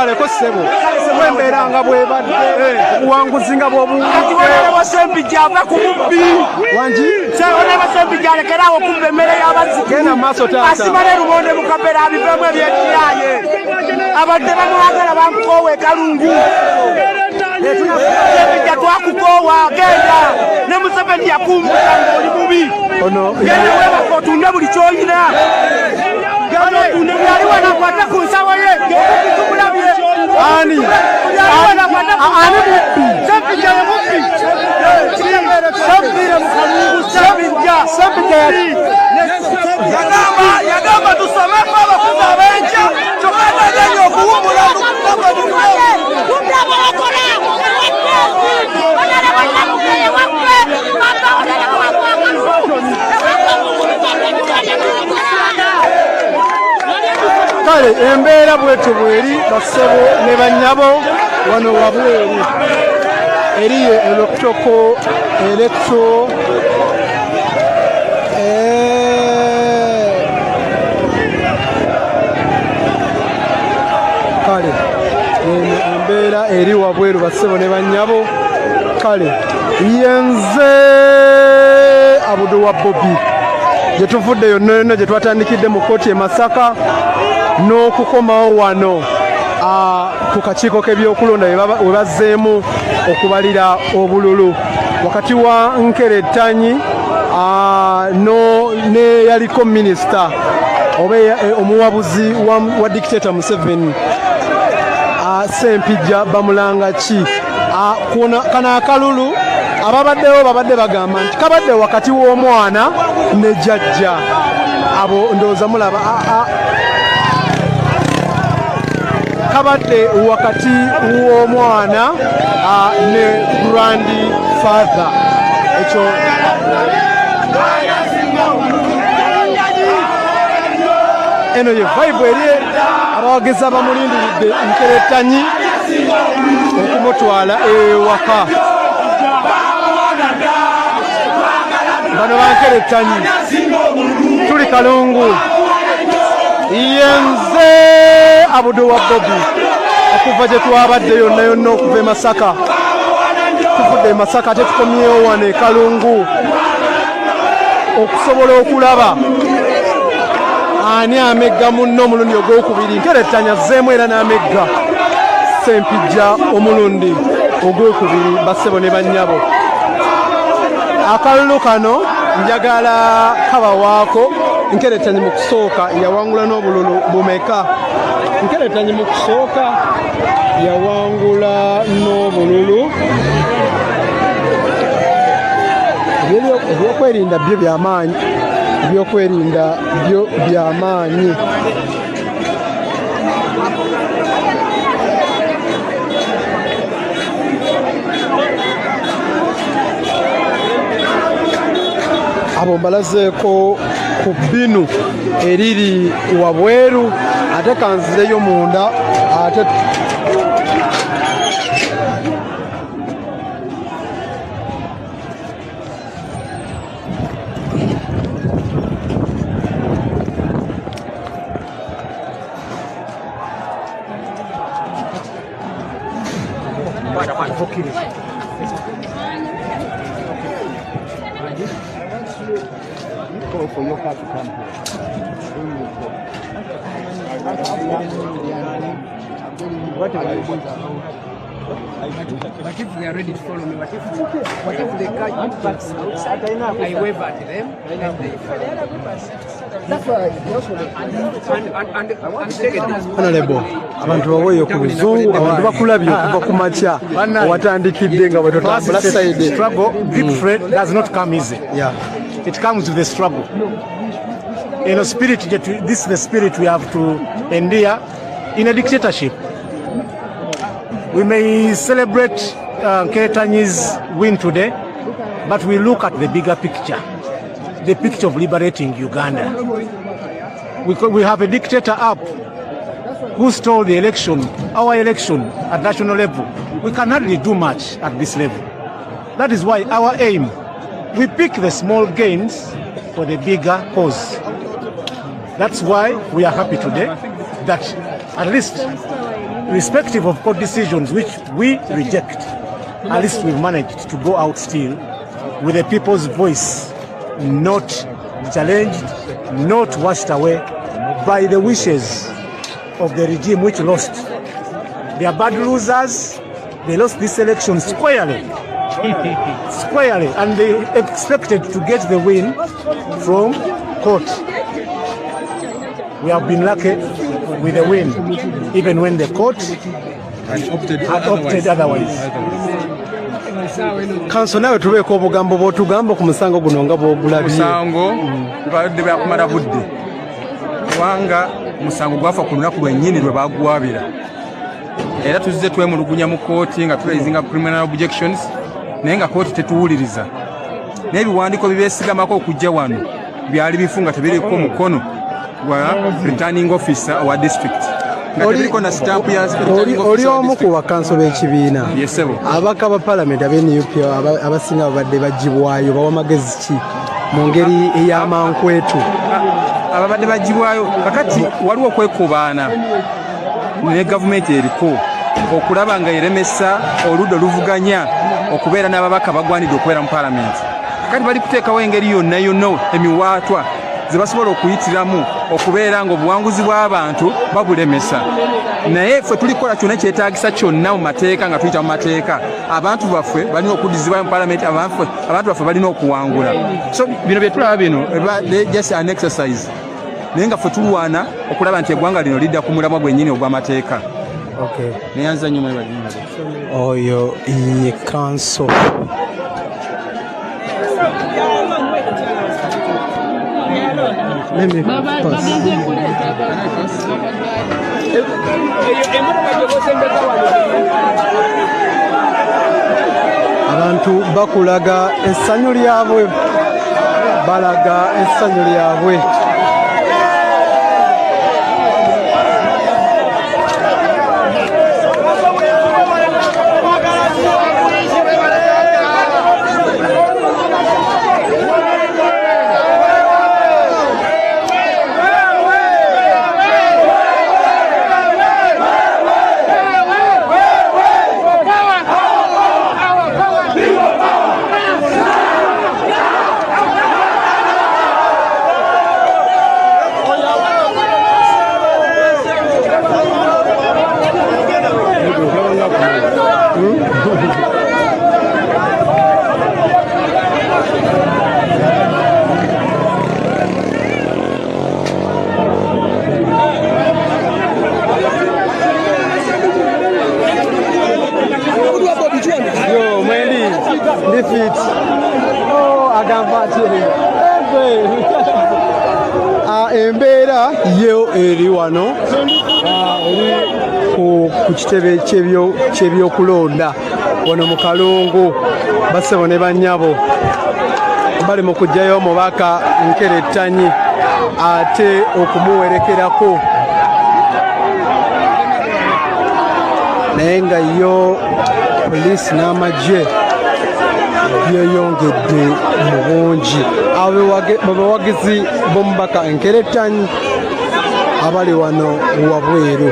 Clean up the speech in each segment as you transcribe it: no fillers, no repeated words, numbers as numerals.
weebaleko ssebo wembeera nga bwebadde obuwanguzi nga bw'obuwangusembijja ava ku mubbi wangi onabasembijja alekeraawo okumba emmere y'abazigu genda maaso taata asimale lumonde mukabera abiveemu ebyekiraaye abadde bamwagala bamukoowa ekalungu sembijja twakukoowa genda ne Museveni yakumbuka ng'oli mubi genda webaka otunde buli ky'oyina ali wanakwate ku nsawo ye tumulabye ani sembijja ye mubbi sembire mu kalungu sembijja yagamba tusomeko abakuzi abenja kyokka tagenye okuwumula kale embeera bwetyo bweri bassebo ne bannyabo wano wabweru eriyo electoko kale eno embeera eri wabweru bassebo ne bannyabo kale yenze Abudu wa Bobi gye tuvudde yonna yonna gye twatandikidde mu kkooti e Masaka n'okukomawo wano ku kakiiko k'ebyokulonda we bazzeemu okubalira obululu wakati wa Nkeretanyi ne yaliko minisita oba omuwabuzi wa dictator Museveni Ssempijja bamulanga ki kano akalulu ababaddewo babadde bagamba nti kabadde wakati w'omwana ne jjajja abo ndowooza mulaba kabadde wakati w'omwana ne grandi father ekyo eno ye vibe eri abawageza bamulindiridde Nkeretanyi okumutwala ewaka bano Bankeretanyi tuli Kalungu yenze Abudu wa Bobi okuva gye twabadde yonna yonna okuva e Masaka tuvudde e Masaka ate tukomyewo wano e Kalungu okusobola okulaba ani amegga munno omulundi ogwokubiri. Nkeretanyi azzeemu era n'amegga Ssempijja omulundi ogwokubiri bassebo ne bannyabo. Akalulu kano njagala kabawaako. Nkeretanyi mu kusooka yawangula n'obululu bumeka? Nkeretanyi mu kusooka yawangula n'obululu ebyokwerinda byo byamaanyi, ebyokwerinda byo byamaanyi. Abo mbalazeeko ku bbinu eriri wabweru ate kanzireyo munda ate for your car to come here. Whatever you want. But if they are ready to follow me, what if they catch backs outside? I wave at them and they follow. That's why Honorable, abantu baweeyo ku buzungu, abantu bakulabye okuva ku makya watandikidde nga bwetotambula side. Struggle, deep threat does not come easy. Yeah. It comes with the struggle. In a spirit, this is the spirit we have to endure in a dictatorship. We may celebrate Nkeretanyi's win today, but we look at the bigger picture, the picture of liberating Uganda. We have a dictator up who stole the election, our election at national level. We can hardly do much at this level. That is why our aim, we pick the small gains for the bigger cause. That's why we are happy today that at least irrespective of court decisions, which we reject, at least we've managed to go out still with the people's voice, not challenged, not washed away by the wishes of the regime which lost. They are bad losers. They lost this election squarely. Squarely, and they expected to get the win from court. We have been lucky with the win, even when the court had opted otherwise. Kanso nawe tubeeko obugambo bw'otugamba ku musango guno nga bw'ogulabye. Musango badde bakumala budde. Kubanga musango gwafa ku lunaku lwennyini lwe baagwabira. Era tuzze twemulugunya mu kooti nga tulaizinga criminal objections naye nga kooti tetuwuliriza. N'ebiwandiiko bibeesigamako okujja wano byali bifunga tebiriko mukono gwa returning officer wa district. Oli omu ku bakanso b'ekibiina abaka ba palamenti ab'NUP abasinga babadde bagibwayo bawa magezi ki mu ngeri ey'amankwetu? Ababadde bagibwayo kakati waliwo okwekubaana ne gavumenti eriko okulaba nga eremesa oludda oluvuganya okubeera n'ababaka bagwanidde okubeera mu palamenti. Kakati bali kuteekawo engeri yonna emiwaatwa ze basobola okuyitiramu okubeera ng'obuwanguzi bw'abantu babulemesa. Naye ffe tulikola kyonna kyetaagisa kyonna mu mateeka nga tuyita mu mateeka. Abantu baffe balina okuddizibwayo mu palamenti, abantu baffe balina okuwangula. So bino bye tulaba bino just an exercise. Naye nga ffe tulwana okulaba nti eggwanga lino lidda ku mulamwa gwennyini ogw'amateeka. Neyanza nnyo mwebalimu. Oyo ye kanso. Abantu bakulaga essanyu lyabwe, balaga essanyu lyabwe. Embeera yo eri wano ku kitebe ky'ebyokulonda wano mu Kalungu. Bassebo ne bannyabo bali mu kuggyayo omubaka Nkerettanyi ate okumuwerekerako, naye nga yo poliisi n'amagye byeyongedde mu bungi. Abawagizi b'omubaka Nkerettanyi abali wano wabweru.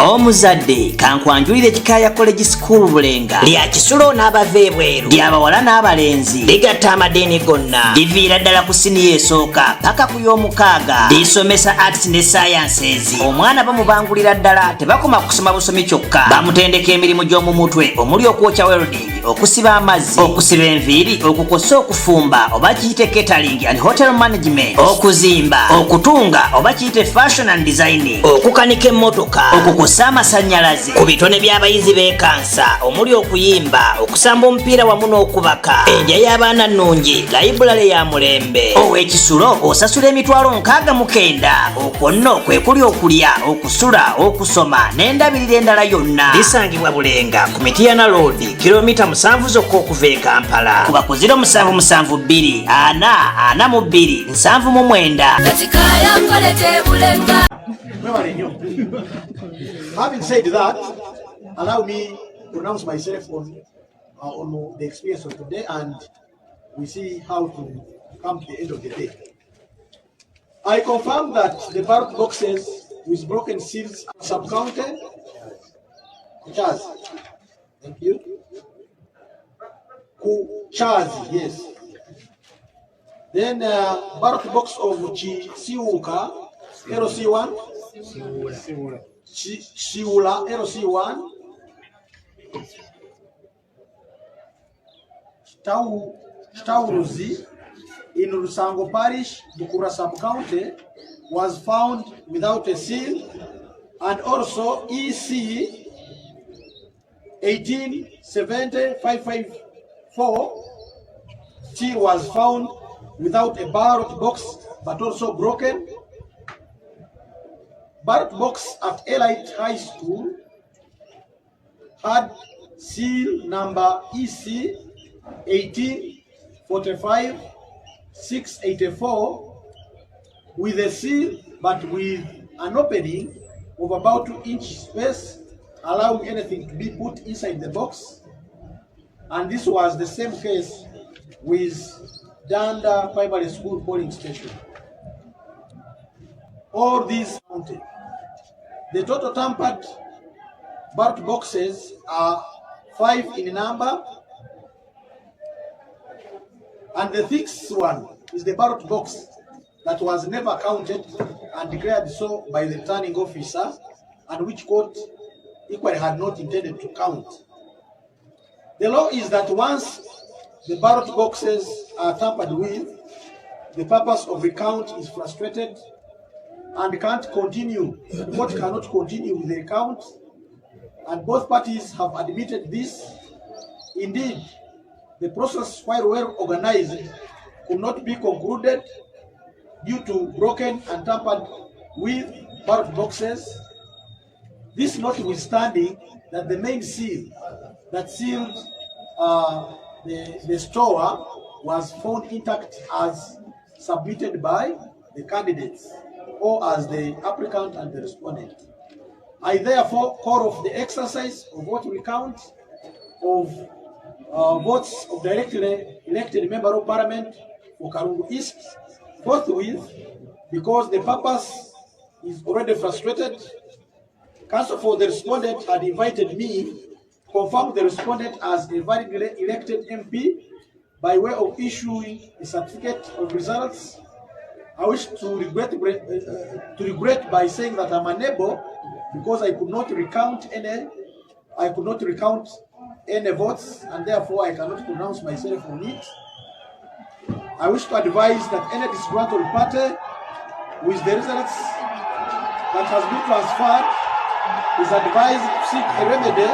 omuzadde kankwanjulire Kikaya College School Bulenga lya kisulo n'abava ebweru ly'abawala n'abalenzi ligatta amadeeni gonna liviira ddala ku siniya esooka paka ku y'omukaaga lisomesa arts ne sciences. Omwana bamubangulira ddala tebakoma kusoma busomi kyokka bamutendeka emirimu gy'omu mutwe omuli okwokya welding, okusiba amazzi, okusiba enviiri, okukosa okufumba oba kiyite catering and hotel management, okuzimba, okutunga oba kiyite fashion and designing, okukanika emmotoka, okukosa amasannyalaze ku bitone by'abayizi b'ekansa omuli okuyimba, okusamba omupiira wamu n'okubaka, endya y'abaana nnungi, library ya mulembe. Ow'ekisulo osasula emitwalo 69. Okwo nno kwe kuli okulya, okusula, okusoma n'endabirira endala yonna. Lisangibwa Bulenga ku Mityana Road, kilomita 7 zokka okuva e Kampala. Kuba ku 0772 442 799. Kikaya College Bulenga. Having said that, allow me to announce myself on the experience of today, and we see how to come to the end of the day. I confirm that the ballot boxes with broken seals are sub-counted. Chaz. Thank you. Chaz, yes. Then ballot box of Siuka, LC1. Siula, LC1. Stauruzi in Rusango Parish, Bukura sub-county, was found without a seal, and also EC 1870-554 still was found without a ballot box but also broken. Ballot box at Elite High School had seal number EC 1845-684 with a seal but with an opening of about 2 inch space, allowing anything to be put inside the box. And this was the same case with Danda Primary School polling station. All these counted. The total tampered ballot boxes are 5 in number, and the 6th one is the ballot box that was never counted and declared so by the returning officer, and which court equally had not intended to count. The law is that once the ballot boxes are tampered with, the purpose of recount is frustrated and can't continue. The court cannot continue with the recount, and both parties have admitted this. Indeed, the process, while well organized, could not be concluded due to broken and tampered with ballot boxes. This notwithstanding that the main seal that sealed the store was found intact as submitted by the candidates or as the applicant and the respondent. I therefore call off the exercise of vote recount of votes of directly elected member of parliament for Karungu East forthwith, because the purpose is already frustrated. Counsel for the respondent had invited me confirm the respondent as a validly elected MP by way of issuing a certificate of results. I wish to regret by saying that I'm unable, because I could not recount any votes, and therefore I cannot pronounce myself on it. I wish to advise that any disgruntled party with the results that has been transferred is advised to seek a remedy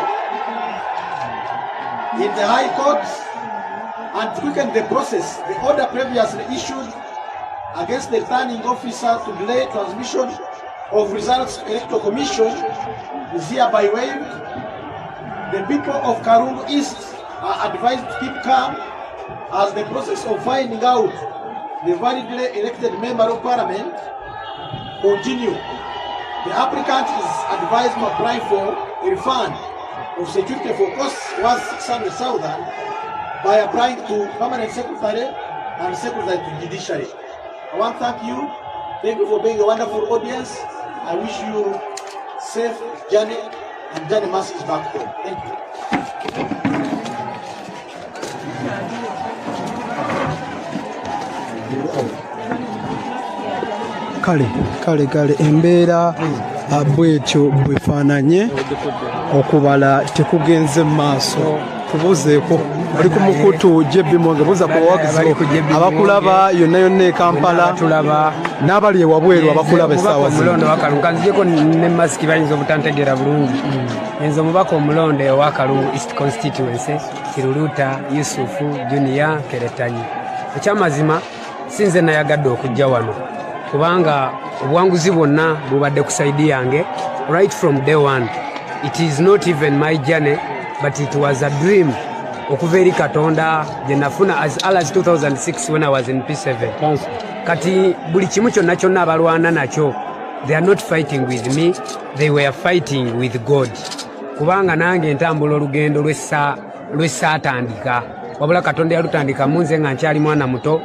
in the High Court and to quicken the process. The order previously issued against the returning officer to delay transmission of results to the Electoral Commission is hereby waived. The people of Karungu East are advised to keep calm as the process of finding out the validly elected member of parliament continue. The applicant is advised to apply for a refund of security for costs worth 600,000 by applying to Permanent Secretary and Secretary to Judiciary. I want to thank you. Thank you for being a wonderful audience. I wish you safe journey and journey masses back home. Thank you. kale embeera bwetyo bwefaananye okubala tekugenze mu maaso tubuzeeko oli ku mukutu jebbi mwange buuza ku bawagizi abakulaba yonna e Kampala n'abali ewabweru abakulaba essaawa omulondo wakalungu kanzijeko ne masiki bayinza obutantegeera bulungi enzo omubaka omulondo ewakalungu East Constituency Kiruluta Yusufu Junior Keretanyi ekyamazima sinze nayagadde okujja wano kubanga obuwanguzi bwonna bubadde ku saidi yange right from day one. It is not even my journey but it was a dream okuva eri Katonda gye nafuna as early as 2006 when I was in P7. Kati buli kimu kyonna kyonna abalwana nakyo they are not fighting with me, they were fighting with God. Kubanga nange ntambula olugendo lw'essaatandika wabula Katonda yalutandika munze nga nkyali mwana muto.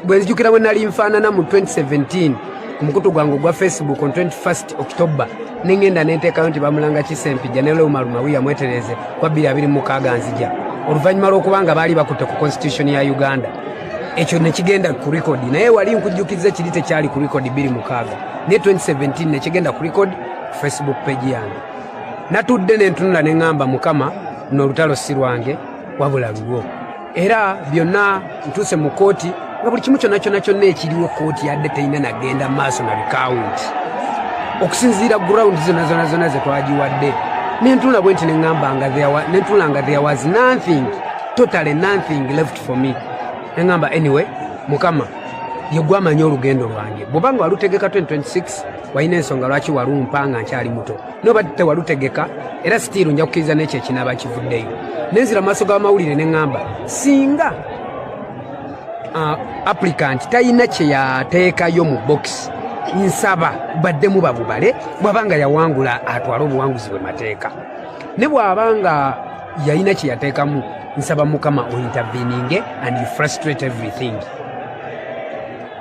Bwe nzijukira bwe nali nfaanana mu 2017 ku mukutu gwange gwa Facebook on 21st October nengenda neteekayo nti bamulanga Kisempija ne Leo Malumawi yamwetereze kwa 2006 nzija oluvannyuma lw'okubanga baali bakutte ku constitution ya Uganda. Ekyo nekigenda ku record naye wali nkujjukiza kiri tekyali ku record 2006 ne 2017 nekigenda ku record ku Facebook page yange. Natudde nentunula ne ngamba Mukama n'olutalo si lwange wabula lulwo. Era byonna ntuse mu kooti nga buli kimu kyonna kyonna ekiriwo kooti yadde teyina nagenda maaso na bikawunti okusinziira ground zonna ze twagiwadde nentula bwe nti neŋŋamba nga there was nothing, totally nothing left for me. Neŋŋamba anyway Mukama ye gwamanya olugendo lwange bw'obanga walutegeka 2026 walina ensonga lwaki walumpa nga nkyali muto noba tewalutegeka era still nja kukkiriza n'ekyo ekinaba kivuddeyo. Nenzira maaso g'amawulire neŋŋamba singa applicant tayina kye yateekayo mu box nsaba baddemu babubale bw'abanga yawangula atwale obuwanguzi bwe mateeka ne bw'abanga yalina kye yateekamu nsaba Mukama ointerveninge and you frustrate everything.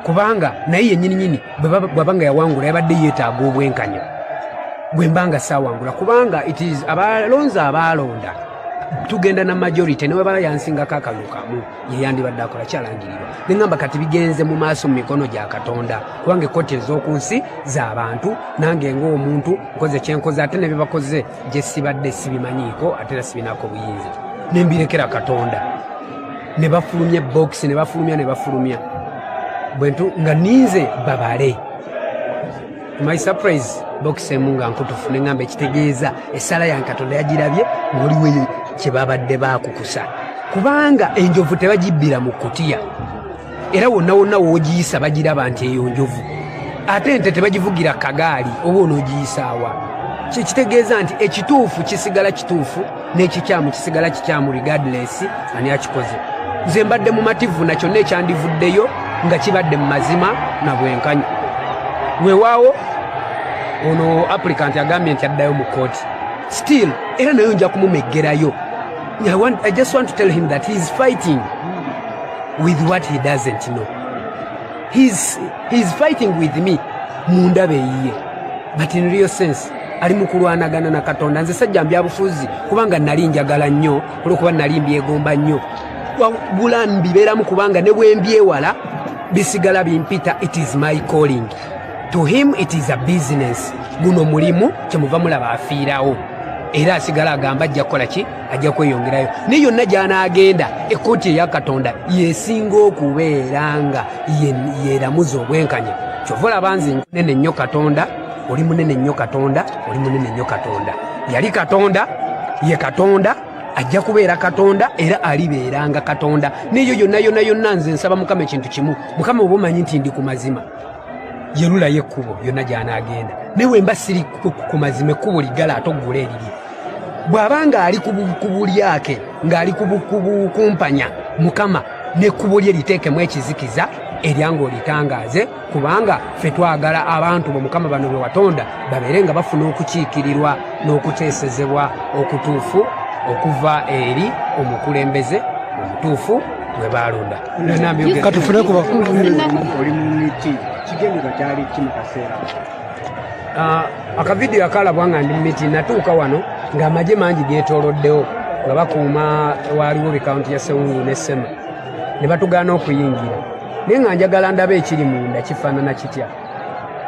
Kubanga naye yennyini bw'abanga yawangula yabadde yeetaaga obwenkanya bwe mbanga saawangula kubanga it is abalonzi abaalonda tugenda na majority newe bala yansingako akalulu kamu ye yandibadde akola kyalangirirwa. Neŋŋamba kati bigenze mu maaso mu mikono gya Katonda kubanga ekkooti ez'oku nsi z'abantu nange ng'omuntu nkoze kyenkoze ate ne bye bakoze gye sibadde sibimanyiiko ate era sibinaako buyinza ne mbirekera Katonda. Ne bafulumya box ne bafulumya bwentu nga ninze babale. My surprise box emu nga nkutufu neŋŋamba ekitegeeza essala ya Katonda yagirabye ng'oliwe kye babadde baakukusa kubanga enjovu tebagibbira mu kutiya era wonna woogiyisa bagiraba nti eyo njovu ate ente tebagivugira kagaali oba onoogiyisaawa. Kitegeeza nti ekituufu kisigala kituufu n'ekikyamu kisigala kikyamu regardless ani akikoze. Nze mbadde mu mativu nakyo n'ekyandivuddeyo nga kibadde mu mazima na bwenkanya. Weewaawo ono applicant yagambye nti addayo mu kooti still era nayo nja kumumeggerayo. I just want to tell him that he is fighting with what he doesn't know. He's fighting with me munda beyiye but in real sense ali mukulwanagana na Katonda. Nze sajja mbyabufuzi kubanga nali njagala nnyo olwokuba nali mbyegomba nnyo wabula mbibeeramu kubanga ne bwe mbyewala bisigala bimpita. It is my calling. To him it is a business. Guno mulimu kyemuva mulaba afiirawo era asigala agamba ajja kukola ki ajja kweyongerayo ne yonna gy'anaagenda ekkooti eya Katonda yeesinga okubeeranga yeeramuza obwenkanya. Kyova olaba nze nene nnyo Katonda oli munene nnyo Katonda oli munene nnyo Katonda. Yali Katonda ye Katonda ajja kubeera Katonda era alibeeranga Katonda. Neyo yonna nze nsaba Mukama ekintu kimu. Mukama oba omanyi nti ndi ku mazima yerulayo ekkubo yonna gy'anaagenda newe mba siri ku mazima ekkubo ligala ate oggula eriri. Bw'abanga ali ku bulyake ng'ali kumpanya Mukama n'ekkubo lye liteekemu ekizikiza eryanga olitangaaze kubanga ffe twagala abantu bo Mukama bano be watonda babeere nga bafuna okukiikirirwa n'okuteesezebwa okutuufu okuva eri omukulembeze omutuufu gwe baalonda. Katufune ku oli mu miti kigendera kyali kimu kaseera akavidiyo akalabwa nga ndi miti natuuka wano ng'amagye mangi geetooloddewo nga bakuuma waaliwo bikaunti ya Sewungu ne Sema ne batugaana okuyingira naye nga njagala ndaba ekiri munda kifaanana kitya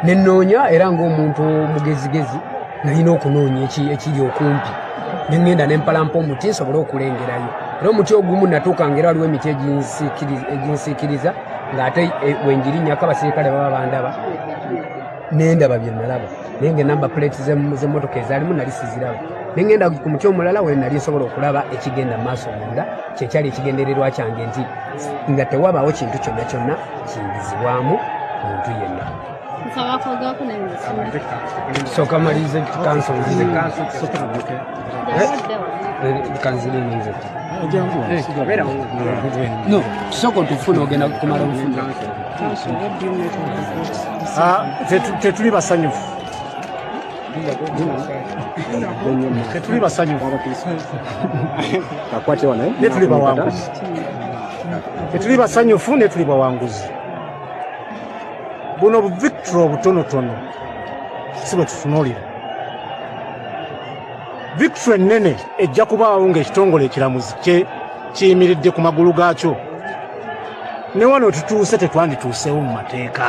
ne nnoonya era ng'omuntu mugezigezi nalina okunoonya ekiri okumpi ne ŋŋenda ne mpalampa omuti nsobole okulengerayo era omuti ogumu natuuka ngera waliwo emiti eginsiikiriza ng'ate wenjirinnyako abasirikale baba bandaba nendaba bye nalaba naye ng'enamba plate z'emmotoka ezaalimu nali siziraba naye ngenda ku muti omulala we nali nsobola okulaba ekigenda mu maaso munda kyekyali ekigendererwa kyange nti nga tewabaawo kintu kyonna kyonna kiyingizibwamu muntu yenna sooka malirize kanso nzize kanzirinize no kisoko tufuna ogenda kumala obufuna tetuli basanyufu tetuli basanyufu netuli bawanguzi tetuli basanyufu netuli bawanguzi buno victory obutonotono si bwe tutunuulira victory ennene ejja kubaawo ng'ekitongole ekiramuzi kiyimiridde ku magulu gaakyo ne wano tutuuse tetwandituusewo mu mateeka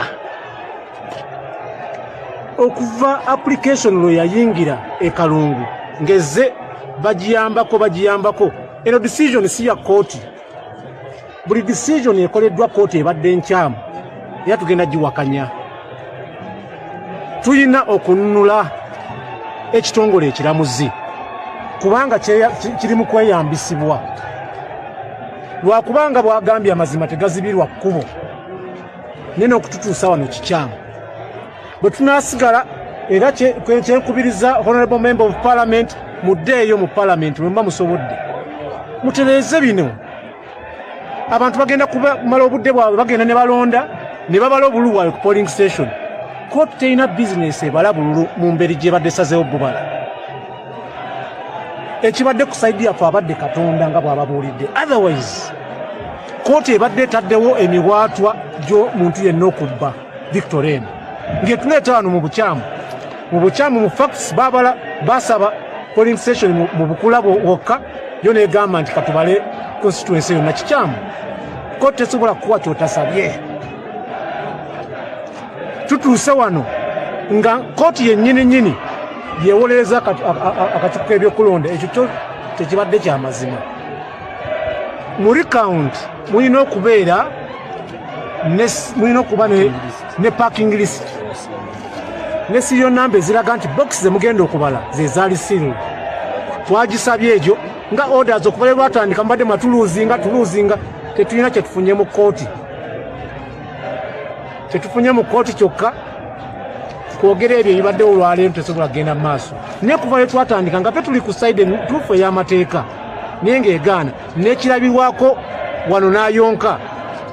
okuva application lwe yayingira e Kalungu ngeze bagiyambako eno decision si ya kooti buli decision ekoleddwa kooti ebadde nkyamu era tugenda giwakanya tulina okununula ekitongole ekiramuzi kubanga kiri mu kweyambisibwa lwakubanga bwagambye amazima tegazibirwa kkubo nene okututuusa wano kikyamu bwe tunaasigala era kyenkubiriza honorable member of parliament muddeeyo mu parliament mwe muba musobodde mutereeze bino abantu bagenda kumala obudde bwabwe bagenda ne balonda ne babala obululu bwabwe ku polling station kooti terina bizinesi ebala bululu mu mberi gye badde sazeewo bubala ekibadde ku saidi yaffe abadde Katonda nga bw'ababuulidde otherwise kooti ebadde etaddewo emiwaatwa gy'omuntu yenna okubba Victorine ng'etuleeta wano mu bukyamu mu facts baabala basaba polling station mu bukula bwokka yo neegamba nti katubale constituency yonna kikyamu kooti tesobola kukuwa kyotasabye tutuuse wano nga kooti yennyini yeewolereza akakiiko k'ebyokulonda ekyo tekibadde kyamazima mu recount mulina okubeera mulina okuba ne parking list ne serial number eziraga nti box zemugenda okubala zezaali sealed twagisabye egyo nga orders okubala lwatandika mubadde matuluuzinga tetulina kyetufunye mu kooti kyokka kwogera ebyo ebibaddewo olwaleero tesobola kugenda mu maaso naye kuva lwe twatandika nga tuli ku saidi entuufu ey'amateeka naye ng'egaana n'ekirabirwako wano n'ayonka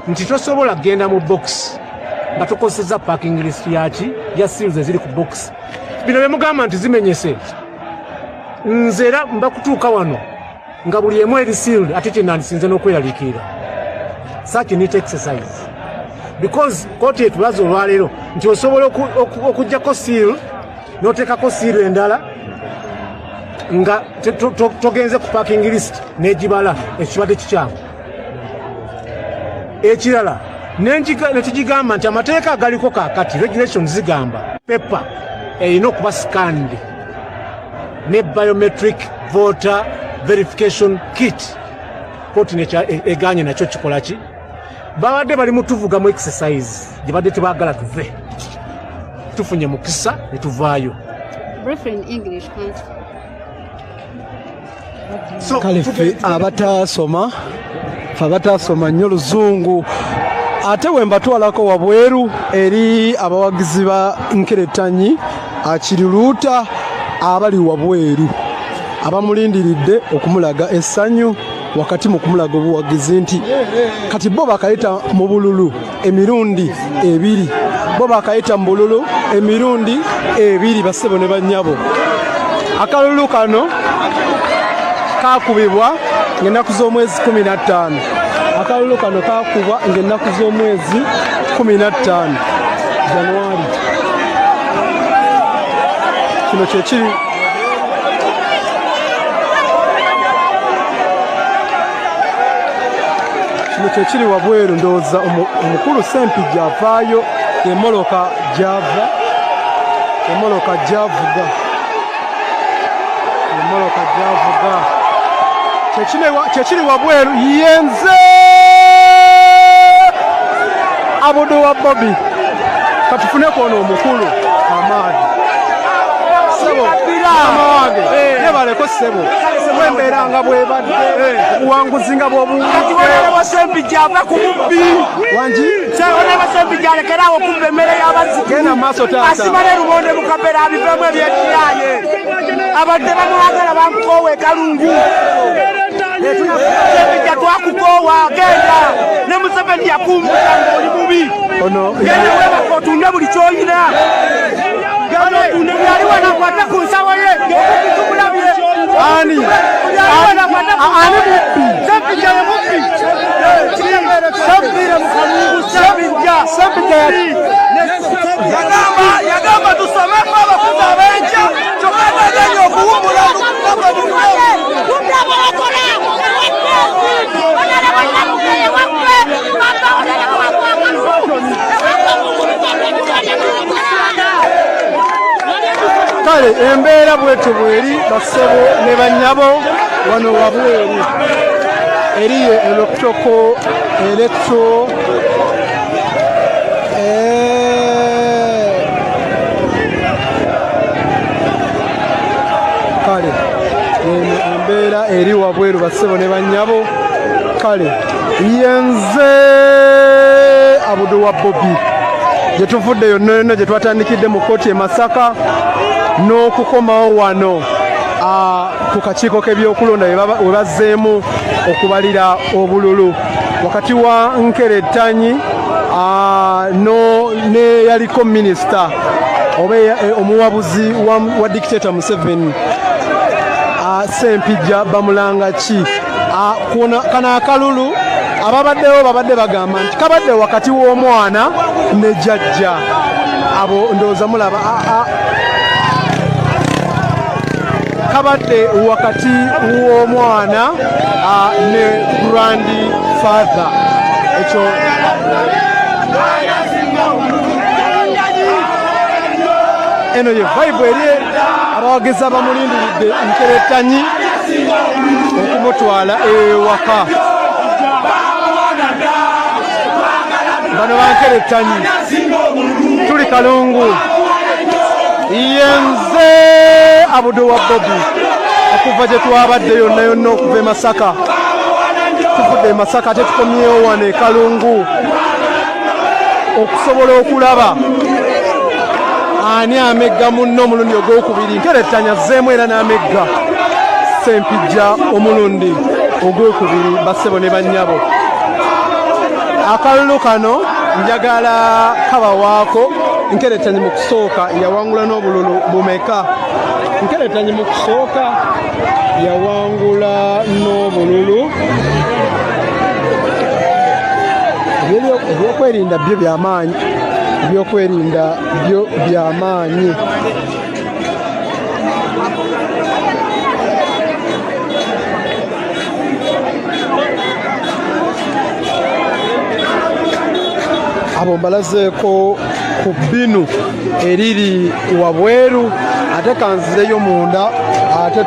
nti tosobola kugenda mu box nga tokozesezza parking list ya seals eziri ku box bino bye mugamba nti zimenyese nze era mba kutuuka wano nga buli emu eri sealed ate kyenandisinze n'okweraliikirira such neat exercise because kooti etulaze olwaleero nti osobola okuggyako seal n'oteekako seal endala nga togenze ku parking list n'egibala ekibadde kikyamu ekirala nekigigamba nti amateeka agaliko kaakati regulations zigamba pepa erina okuba scanned ne biometric voter verification kit kooti eganye nakyo kikola ki babadde bali mutuvuga mu exercise gye badde tebaagala tuve tufunye mukisa ne tuvaayo kale ffe abataasoma nnyo luzungu ate we mbatwalako wabweru eri abawagizi ba Nkeretanyi akiriruuta abali wabweru abamulindiridde okumulaga essanyu wakati mu kumulaga obuwagizi nti kati bo bakayita mu bululu emirundi 2 bo bakayita mu bululu emirundi 2 bassebo ne bannyabo akalulu kano kakubibwa ng'ennaku z'omwezi 15 akalulu kano kakubwa ng'ennaku z'omwezi 15 Januari kino kyekiri kino kyekiri wabweru ndowooza omukulu Sempijja avaayo emoloka gyava kyekiri wabweru yenze Abudu wa Bobby katufune kwono omukulu amaani sebo mama wange yebaleko sebo wembeera nga bwebadde obuwanguzi nga bwobulwa Sempijja ava ku mubbi wangi Sempijja alekerawo okumba emmere y'abazzike genda maaso taata asimale lumonde mukabera abivemu ebyekiraanye abadde bamwagala bamukoowa ekalungu Sempijja twakukoowa genda ne Museveni yakumbuka ng'oli mubi genda webaka otunde buli ky'oyina genda otunde byali wanakwate ku nsawo ye tumulabye ani mubbi Sempijja ye mubbi Sempira mu kalungu Sempijja yagamba tusomeko abakuzi abenja kyokka naganya okuwummula kale embeera bwetu bweri bassebo ne bannyabo wano wabweru eriyo electro kale embeera eri wabweru bassebo ne bannyabo kale yenze Abudu wa Bobby gyetuvudde yonna yonna gye twatandikidde mu kkooti e Masaka n'okukomawo wano ku kakiiko k'ebyokulonda we bazzeemu okubalira obululu wakati wa Nkerettanyi ne yaliko minisita oba omuwabuzi wa dictator Museveni Sempijja bamulanga ki kano akalulu ababaddewo babadde bagamba nti kabadde wakati w'omwana ne jjajja abo ndowooza mulaba kabadde wakati w'omwana ne grandfather ekyo eno ye vibe eri abawagezi bamulindiridde Nkerettanyi okumutwala ewaka bano Bankerettanyi tuli kalungu yenze Abudu wa Bobby okuva gye twabadde yonna yonna okuva e Masaka tuvudde e Masaka ate tukomyewo wano e Kalungu okusobola okulaba ani amegga munno omulundi ogwokubiri. Nkerettanyi azzeemu era n'amegga Sempijja omulundi ogwokubiri bassebo ne bannyabo. Akalulu kano njagala kabawaako. Nkerettanyi mu kusooka yawangula n'obululu bumeka? Nkerettanyi mu kusooka yawangula n'obululu ebyokwerinda byo byamaanyi, ebyokwerinda byo byamaanyi. Abo mbalazeeko ku bbinu eriri wabweru ate kanzireyo munda ate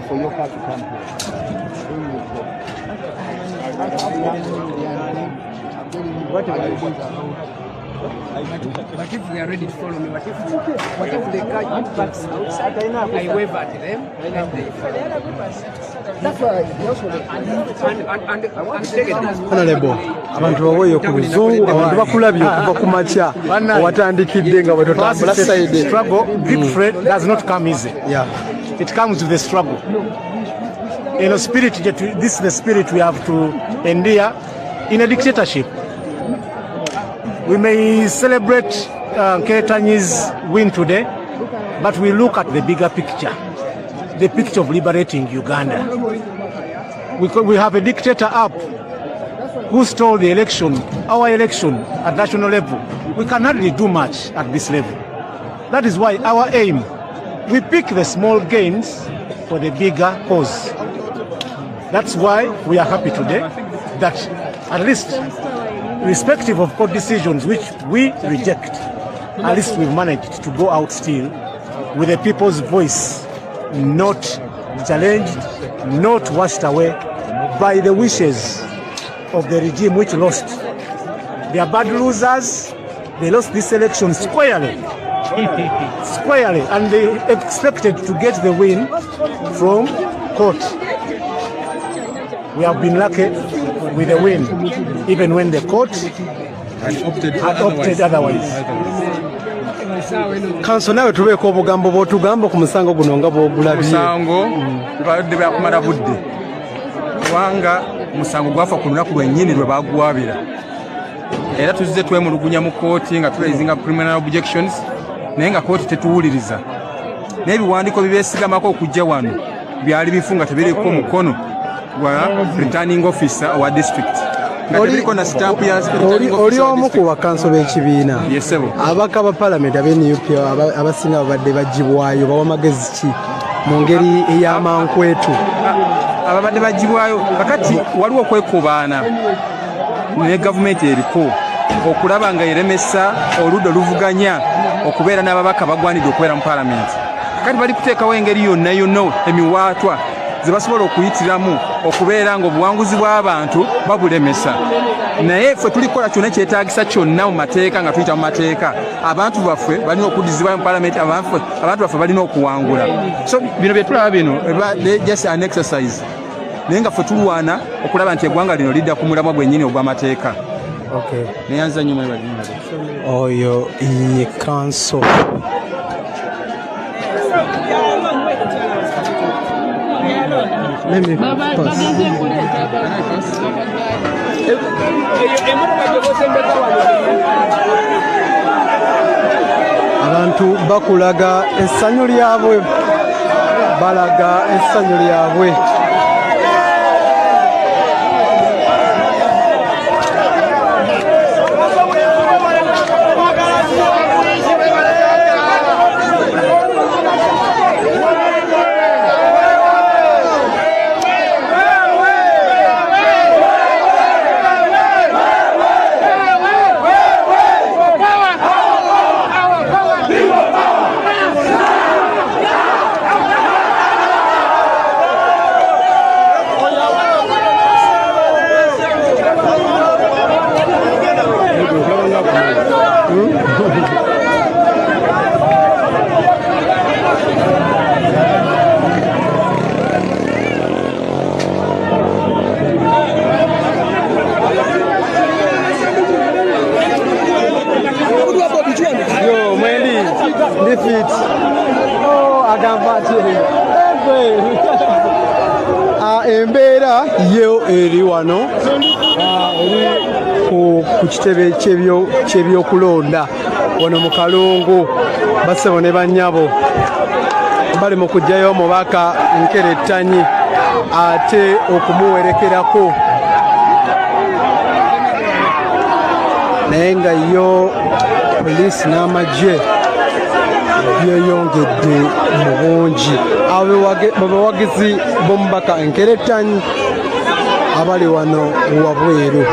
for your car to come here. Whatever you want. But if we are ready to follow me, what if they catch backs outside? I wave at them and they follow. That's why Honorable, abantu baweeyo ku buzungu, abantu bakulabye okuva ku makya watandikidde nga bwe totambula side. Struggle, deep threat does not come easy. Yeah. It comes with a struggle. spirit, this is the spirit we have to endure in a dictatorship. We may celebrate Keretanyi's win today, but we look at the bigger picture, the picture of liberating Uganda. We have a dictator up who stole the election, our election at national level. We can hardly do much at this level. That is why our aim, we pick the small gains for the bigger cause. That's why we are happy today that at least, irrespective of court decisions which we reject, at least we've managed to go out still with the people's voice, not challenged, not washed away by the wishes of the regime which lost. They are bad losers. They lost this election squarely. Squarely, and they expected to get the win from court. We have been lucky with the win, even when the court had opted otherwise. Kanso nawe tubeeko obugambo bw'otugamba ku musango guno nga bw'ogulabye. Musango badde bakumala budde. Kubanga musango gwafa ku lunaku lwennyini lwe baagwabira. Era tuzze twemulugunya mu kooti nga tulaizinga criminal objections naye nga kooti tetuwuliriza. N'ebiwandiiko bibeesigamako okujja wano byali bifunga tebiriko mukono gwa returning officer wa district. Oli omu ku bakanso b'ekibiina abaka ba palamenti ab'NUP abasinga babadde bagibwayo bawa magezi ki mu ngeri ey'amankwetu? Ababadde bagibwayo kakati waliwo okwekubaana ne gavumenti eriko okulaba nga eremesa oludda oluvuganya okubeera n'ababaka bagwanidde okubeera mu palamenti. Kakati bali kuteekawo engeri yonna emiwaatwa ze basobola okuyitiramu okubeera ng'obuwanguzi bw'abantu babulemesa. Naye ffe tulikola kyonna kyetaagisa kyonna mu mateeka nga tuyita mu mateeka. Abantu baffe balina okuddizibwa mu palamenti, abantu baffe balina okuwangula. So bino bye tulaba bino just an exercise. Naye nga ffe tulwana okulaba nti eggwanga lino lidda ku mulamwa gwennyini ogw'amateeka. Neyanza nnyo mwebali. Oyo ye kanso. Abantu bakulaga essanyu lyabwe, balaga essanyu lyabwe. Embeera yo eri wano ku kitebe ky'ebyokulonda wano mu Kalungu. Bassebo ne bannyabo bali mu kuggyayo omubaka Nkeretanyi ate okumuwerekerako, naye nga yo poliisi n'amagye byeyongedde mu bungi. Abawagizi b'omubaka Nkeretanyi abali wano wabweru.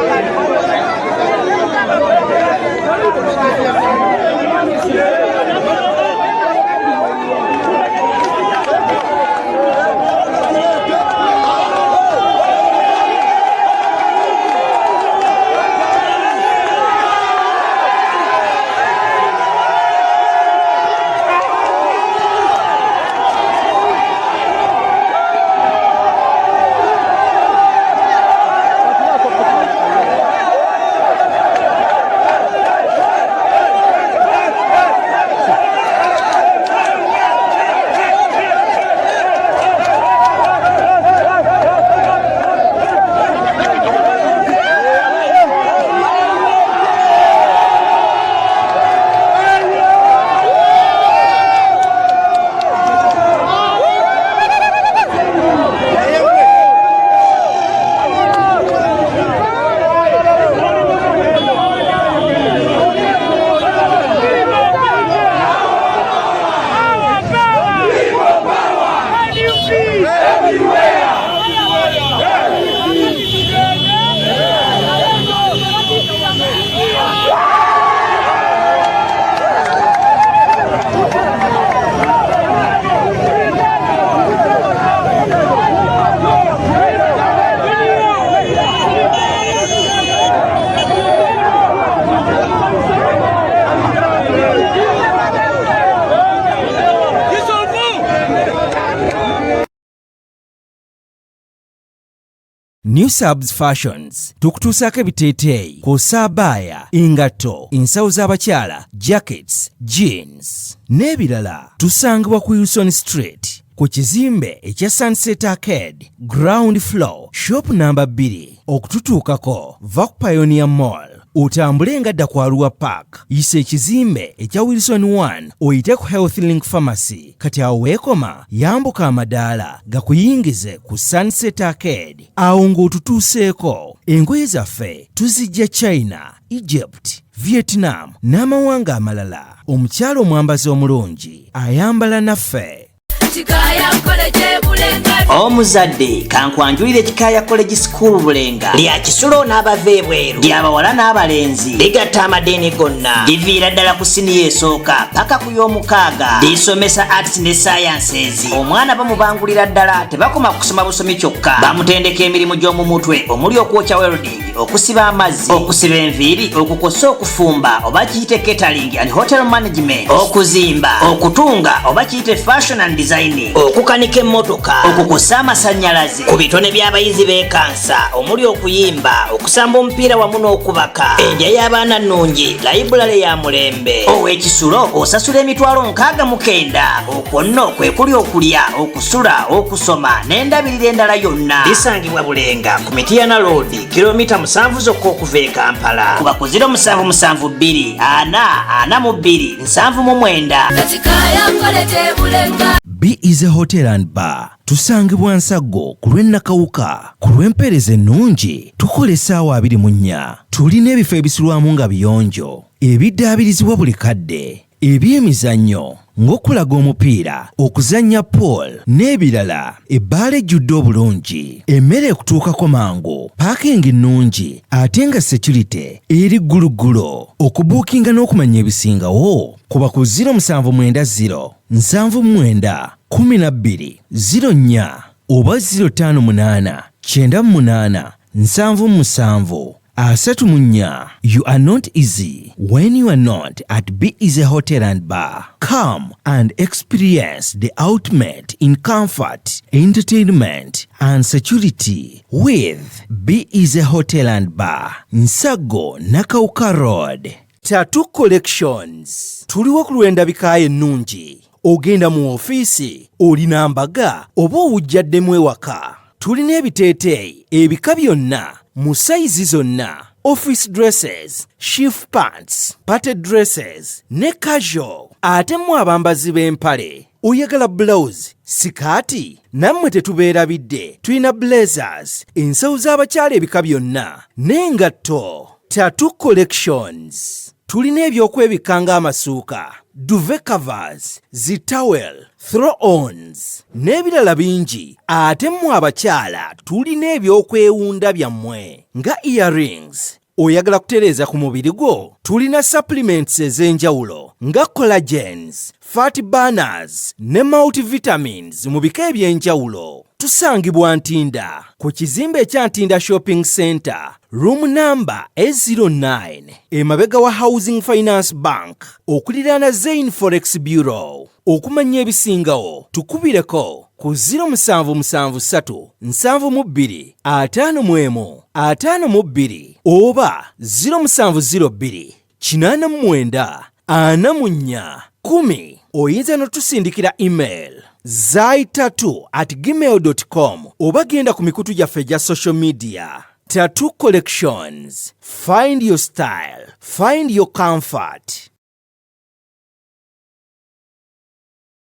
New Subs Fashions tukutuusaako ebiteeteeyi kw'ossa abaya, engatto, ensawo z'abakyala, jackets, jeans n'ebirala. Tusangibwa ku Wilson Street ku kizimbe ekya Sunset Arcade ground floor shop number 2. Okututuukako va ku Pioneer Mall otambule nga dda ku Arua Park, yisa ekizimbe ekya Wilson 1 oyite ku Health Link Pharmacy. Kati awo weekoma yambuka amadaala gakuyingize ku Sunset Arcade. Awo ng'otutuuseeko. Engoye zaffe tuzijja China, Egypt, Vietnam n'amawanga amalala. Omukyala omwambazi omulungi ayambala naffe. Chikaya College Bulenga. Omuzadde kankwanjulire Chikaya College School Bulenga lya kisulo n'abava ebweru, ly'abawala n'abalenzi, ligatta amadeeni gonna, liviira ddala ku siniya esooka paka ku y'omukaaga, lisomesa arts ne sciences. Omwana bamubangulira ddala, tebakoma kusoma busomi kyokka, bamutendeka emirimu gy'omu mutwe omuli okwokya welding, okusiba amazzi, okusiba enviiri, okukosa okufumba oba kiyite catering and hotel management, okuzimba, okutunga oba kiyite fashion and designing, okukanika emmotoka, okukosa amasannyalaze, ku bitone by'abayizi b'ekansa omuli okuyimba, okusamba omupiira wamu n'okubaka, endya y'abaana nnungi, layibulale ya mulembe. Ow'ekisulo osasula emitwalo 69. Okwo nno kwe kuli okulya, okusula, okusoma n'endabirira endala yonna. Lisangibwa Bulenga ku Mityana Road, kilomita 7 zokka okuva e Kampala. Kuba ku 0772 442 799. Chikaya College Bulenga. B is a Hotel and Bar. Tusangibwa Nsago ku lw'Ennakawuka. Ku lw'empeereza ennungi tukola essaawa 24. Tulina ebifo ebisulwamu nga biyonjo, ebiddaabirizibwa buli kadde, ebyemizannyo ng'okulaga omupiira, okuzannya pool n'ebirala. Ebbaala ejjudde obulungi, emmere ekutuukako mangu, paakingi nnungi ate nga security eri gguluggulo. Okubuukinga n'okumanya ebisingawo kuba ku 0790 79 12 04 oba 058 98 77 34. You are not easy when you are not at B is a Hotel and Bar. Come and experience the ultimate in comfort, entertainment and security with B is a Hotel and Bar. Nsago Nakauka Road. Tattoo Collections. Tuliwo ku lw'endabika ennungi. Ogenda mu ofiisi, olina mbaga oba owujjaddemu ewaka. Tulina ebiteeteeyi ebika byonna mu sayizi zonna. Office dresses, chief pants, party dresses ne casual. Ate mu abambazi b'empale oyagala blouse, sikaati, nammwe tetubeerabidde. Tulina blazers, ensawo z'abakyala ebika byonna n'engatto. Tattoo Collections. Tulina ebyokwebikka ng'amasuuka, duvet covers, zitawel, throw-ons n'ebirala bingi. Ate mu abakyala tulina ebyokwewunda byammwe nga earrings. Oyagala kutereeza ku mubiri gwo? Tulina supplements ez'enjawulo nga collagens, fat burners ne multivitamins mu bika eby'enjawulo. Tusangibwa Ntinda ku kizimbe ekya Ntinda Shopping Center, room number A09, emabega wa Housing Finance Bank, okuliraana Zain Forex Bureau. Okumanya ebisingawo tukubireko ku 0773 72 51 52 oba 0702 89 44 10. Oyinza n'otusindikira email zaitattoo@gmail.com oba genda ku mikutu gyaffe gya social media. Tattoo Collections. Find your style. Find your comfort.